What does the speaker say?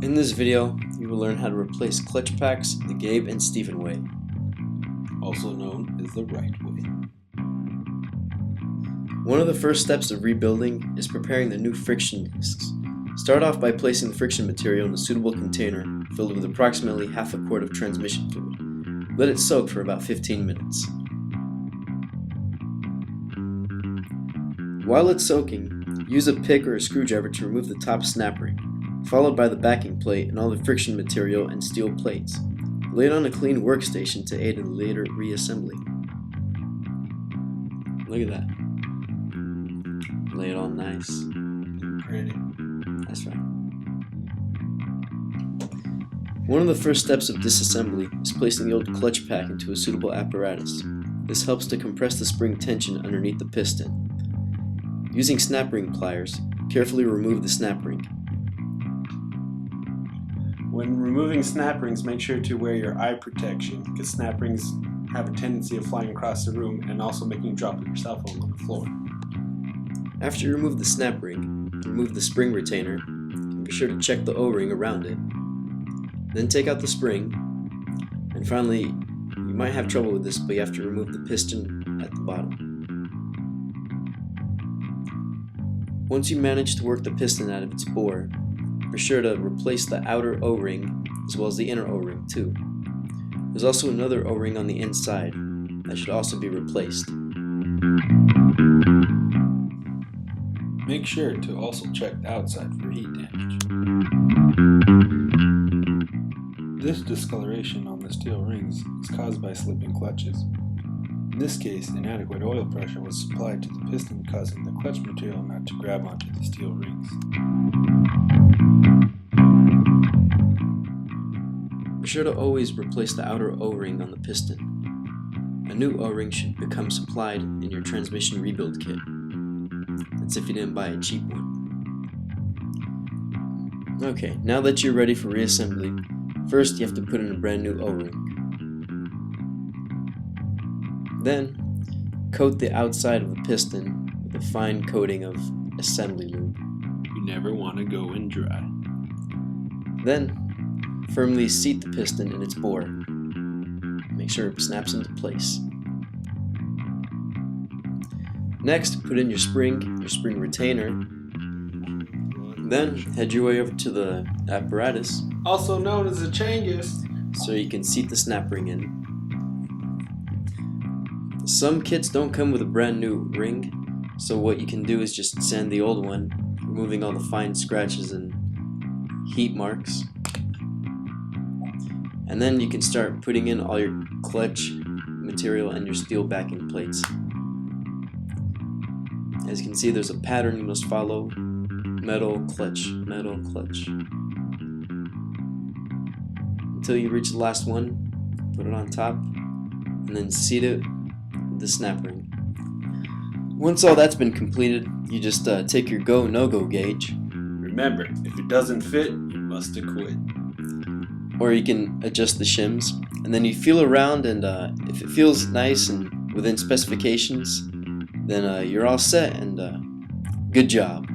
In this video, you will learn how to replace clutch packs the Gabe and Stephen way, also known as the right way. One of the first steps of rebuilding is preparing the new friction discs. Start off by placing the friction material in a suitable container filled with approximately half a quart of transmission fluid. Let it soak for about 15 minutes. While it's soaking, use a pick or a screwdriver to remove the top snap ring, followed by the backing plate and all the friction material and steel plates. Lay it on a clean workstation to aid in later reassembly. Look at that. Lay it all nice. Pretty. That's right. One of the first steps of disassembly is placing the old clutch pack into a suitable apparatus. This helps to compress the spring tension underneath the piston. Using snap ring pliers, carefully remove the snap ring. When removing snap rings, make sure to wear your eye protection because snap rings have a tendency of flying across the room and also making you drop your cell phone on the floor. After you remove the snap ring, remove the spring retainer and be sure to check the O-ring around it. Then take out the spring, and finally, you might have trouble with this, but you have to remove the piston at the bottom. Once you manage to work the piston out of its bore, be sure to replace the outer O-ring as well as the inner O-ring too. There's also another O-ring on the inside that should also be replaced. Make sure to also check the outside for heat damage. This discoloration on the steel rings is caused by slipping clutches. In this case, inadequate oil pressure was supplied to the piston, causing the clutch material not to grab onto the steel rings. Be sure to always replace the outer O-ring on the piston. A new O-ring should become supplied in your transmission rebuild kit. That's if you didn't buy a cheap one. Okay, now that you're ready for reassembly, first you have to put in a brand new O-ring. Then, coat the outside of the piston with a fine coating of assembly lube. You never want to go in dry. Then, firmly seat the piston in its bore. Make sure it snaps into place. Next, put in your spring retainer. Then, head your way over to the apparatus, Also known as the changes. so you can seat the snap ring in. Some kits don't come with a brand new ring, so what you can do is just sand the old one, removing all the fine scratches and heat marks. And then you can start putting in all your clutch material and your steel backing plates. As you can see, there's a pattern you must follow. Metal, clutch, until you reach the last one. Put it on top and then seat it with the snap ring. Once all that's been completed, you just take your go no-go gauge, Remember, if it doesn't fit, you must quit. or you can adjust the shims, and then you feel around, and if it feels nice and within specifications, then you're all set, and good job.